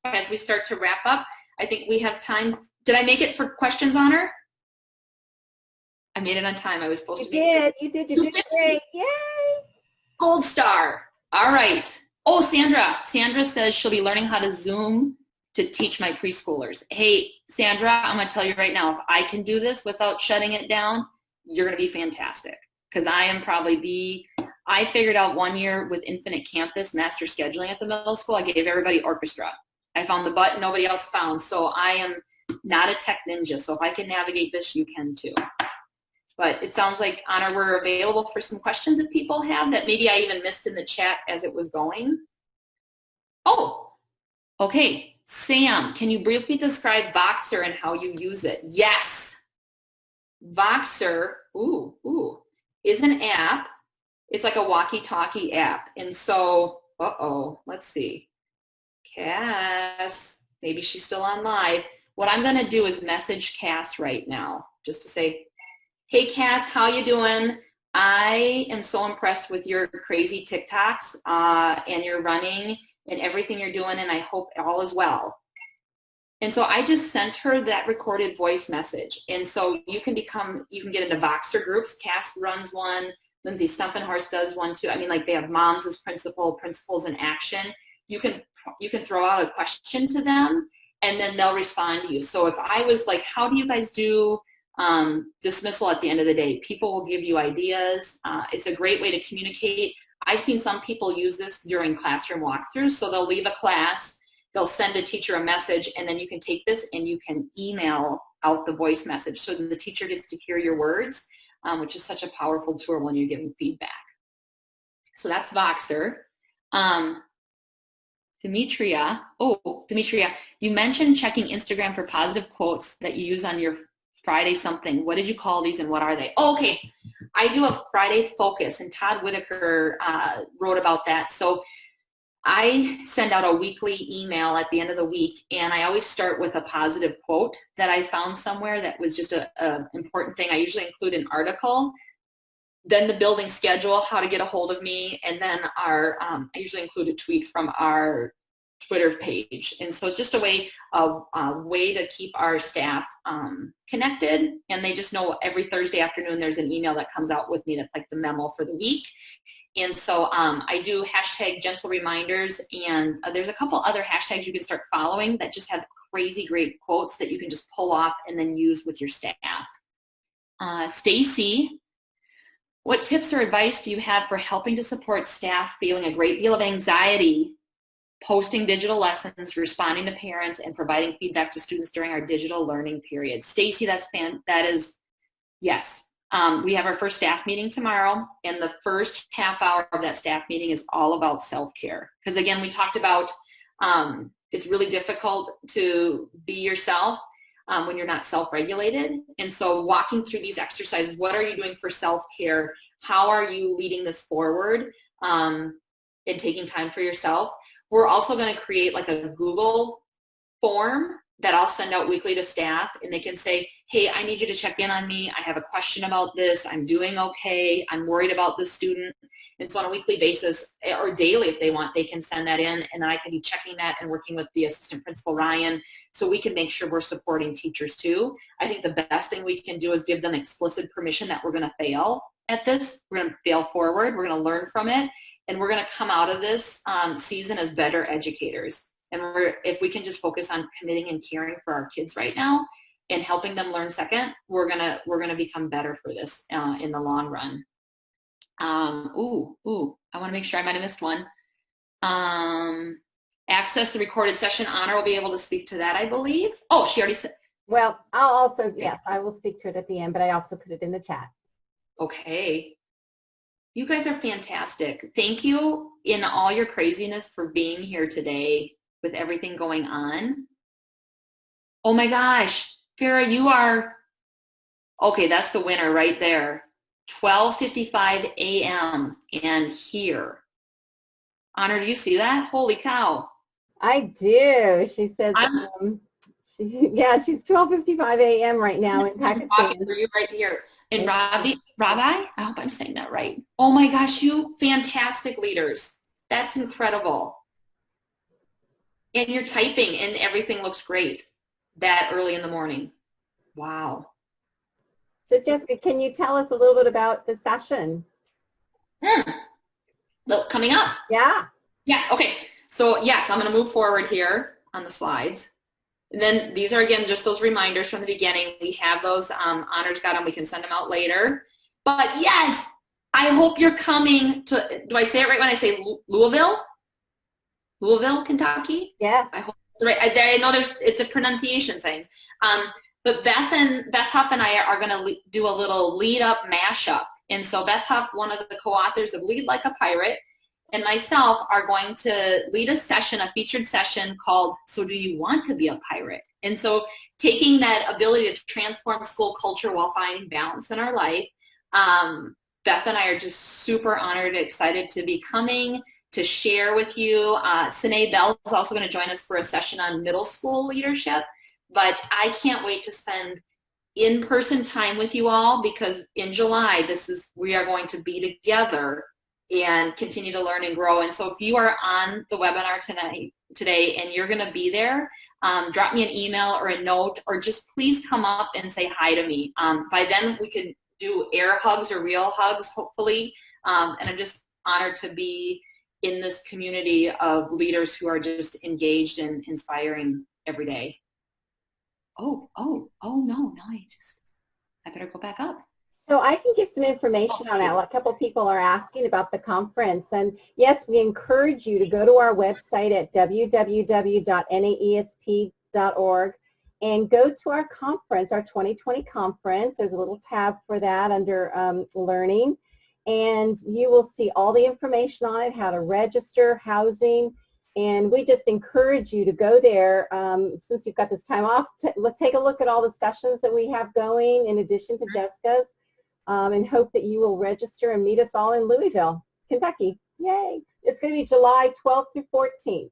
As we start to wrap up, I think we have time. Did I make it for questions, Honor? I made it on time. I was supposed to. You did great. Yay! Gold star. All right. Oh, Sandra. Sandra says she'll be learning how to Zoom to teach my preschoolers. Hey, Sandra, I'm going to tell you right now, if I can do this without shutting it down, you're going to be fantastic. Because I am probably I figured out one year with Infinite Campus master scheduling at the middle school, I gave everybody orchestra. I found the button nobody else found. So I am not a tech ninja. So if I can navigate this, you can too. But it sounds like, Honor, we're available for some questions that people have that maybe I even missed in the chat as it was going. Oh, okay. Sam, can you briefly describe Voxer and how you use it? Yes. Voxer, is an app. It's like a walkie-talkie app. And so, let's see. Cass, maybe she's still on live. What I'm going to do is message Cass right now just to say, hey, Cass, how you doing? I am so impressed with your crazy TikToks and your running and everything you're doing, and I hope all is well. And so I just sent her that recorded voice message. And so you can get into Voxer groups. Cass runs one. Lindsay Stumpenhorst does one too. I mean, like they have moms as principals in action. You can throw out a question to them, and then they'll respond to you. So if I was like, how do you guys do dismissal at the end of the day? People will give you ideas. It's a great way to communicate. I've seen some people use this during classroom walkthroughs. So they'll leave a class, they'll send a teacher a message, and then you can take this and you can email out the voice message so the teacher gets to hear your words, which is such a powerful tool when you're giving feedback. So that's Voxer. Demetria, you mentioned checking Instagram for positive quotes that you use on your Friday something. What did you call these and what are they? Oh, okay. I do a Friday focus, and Todd Whitaker wrote about that. So I send out a weekly email at the end of the week, and I always start with a positive quote that I found somewhere that was just an important thing. I usually include an article, then the building schedule, how to get a hold of me, and then I usually include a tweet from our Twitter page. And so it's just a way to keep our staff connected, and they just know every Thursday afternoon there's an email that comes out with me that's like the memo for the week. And so I do hashtag gentle reminders, and there's a couple other hashtags you can start following that just have crazy great quotes that you can just pull off and then use with your staff. Stacy, what tips or advice do you have for helping to support staff feeling a great deal of anxiety, posting digital lessons, responding to parents, and providing feedback to students during our digital learning period? Stacy, that is, yes. We have our first staff meeting tomorrow, and the first half hour of that staff meeting is all about self-care. Because again, we talked about it's really difficult to be yourself when you're not self-regulated. And so walking through these exercises, what are you doing for self-care? How are you leading this forward and taking time for yourself? We're also going to create like a Google form that I'll send out weekly to staff, and they can say, hey, I need you to check in on me. I have a question about this. I'm doing okay. I'm worried about this student. And so on a weekly basis, or daily if they want, they can send that in, and then I can be checking that and working with the assistant principal, Ryan, so we can make sure we're supporting teachers too. I think the best thing we can do is give them explicit permission that we're going to fail at this. We're going to fail forward. We're going to learn from it, and we're going to come out of this season as better educators. And if we can just focus on committing and caring for our kids right now and helping them learn second, we're gonna become better for this in the long run. I want to make sure I might have missed one. Access the recorded session. Honor will be able to speak to that, I believe. Oh, she already said. Well, I'll also, yes, I will speak to it at the end, but I also put it in the chat. Okay. You guys are fantastic. Thank you in all your craziness for being here today with everything going on. Oh my gosh, Farah, you are, okay, that's the winner right there. 12:55 a.m. and here. Honor, do you see that? Holy cow. I do. She says, she's 12:55 a.m. right now in Pakistan. For you right here. And Rabbi, I hope I'm saying that right. Oh my gosh, you fantastic leaders. That's incredible. And you're typing and everything looks great that early in the morning. Wow. So Jessica, can you tell us a little bit about the session? Look, coming up. Yeah. Yes, okay. So yes, I'm going to move forward here on the slides. And then these are, again, just those reminders from the beginning. We have those. Honor's got them. We can send them out later. But yes, I hope you're coming to, do I say it right when I say Louisville? Louisville, Kentucky? Yes. I hope it's right. I know it's a pronunciation thing. But Beth Huff and I are going to do a little lead up mashup. And so Beth Huff, one of the co-authors of Lead Like a Pirate, and myself are going to lead a session, a featured session called So Do You Want to Be a Pirate? And so taking that ability to transform school culture while finding balance in our life, Beth and I are just super honored and excited to be coming to share with you. Sinead Bell is also going to join us for a session on middle school leadership, but I can't wait to spend in-person time with you all, because in July, we are going to be together and continue to learn and grow. And so if you are on the webinar today and you're going to be there, drop me an email or a note, or just please come up and say hi to me. By then we can do air hugs or real hugs, hopefully. And I'm just honored to be in this community of leaders who are just engaged and inspiring every day. Oh, no, I better go back up. So I can give some information on that. A couple of people are asking about the conference. And yes, we encourage you to go to our website at www.naesp.org and go to our conference, our 2020 conference. There's a little tab for that under learning. And you will see all the information on it, how to register, housing. And we just encourage you to go there. Since you've got this time off, let's take a look at all the sessions that we have going in addition to Jessica's, and hope that you will register and meet us all in Louisville, Kentucky. Yay. It's going to be July 12th through 14th.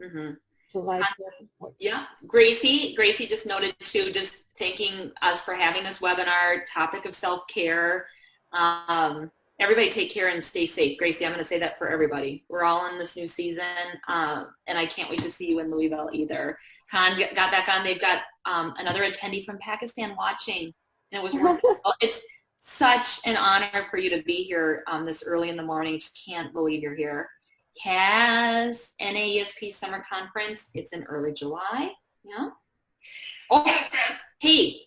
Mm-hmm. July 12th through 14th. Yeah, Gracie just noted too, just thanking us for having this webinar, topic of self-care. everybody take care and stay safe. Gracie, I'm going to say that for everybody. We're all in this new season, and I can't wait to see you in Louisville either. Khan got back on. They've got another attendee from Pakistan watching, and it was wonderful. It's such an honor for you to be here this early in the morning. Just can't believe you're here. CAS NAESP Summer Conference. It's in early July. Yeah. Oh, hey,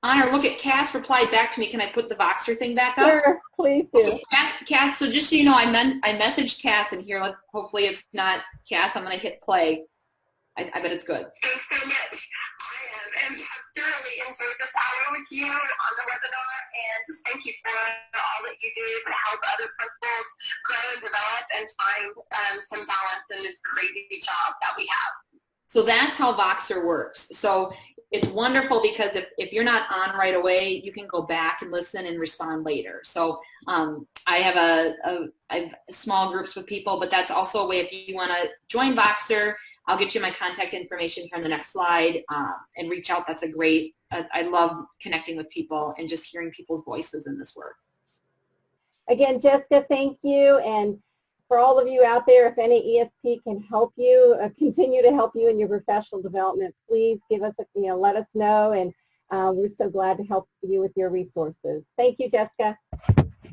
Honor, look at Cass replied back to me. Can I put the Voxer thing back up? Sure, please do. Cass, so just so you know, I messaged Cass, and here, hopefully it's not Cass. I'm going to hit play. I bet it's good. Thanks so much. I have thoroughly enjoyed this hour with you on the webinar, and just thank you for all that you do to help other principals grow and develop and find some balance in this crazy job that we have. So that's how Voxer works. So it's wonderful because if you're not on right away, you can go back and listen and respond later. So I have I have small groups with people, but that's also a way if you want to join Voxer. I'll get you my contact information from the next slide and reach out. That's a great, I love connecting with people and just hearing people's voices in this work. Again, Jessica, thank you. And for all of you out there, if any ESP can help you, continue to help you in your professional development, please give us, let us know. And we're so glad to help you with your resources. Thank you, Jessica.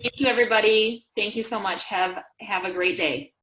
Thank you, everybody. Thank you so much. Have a great day.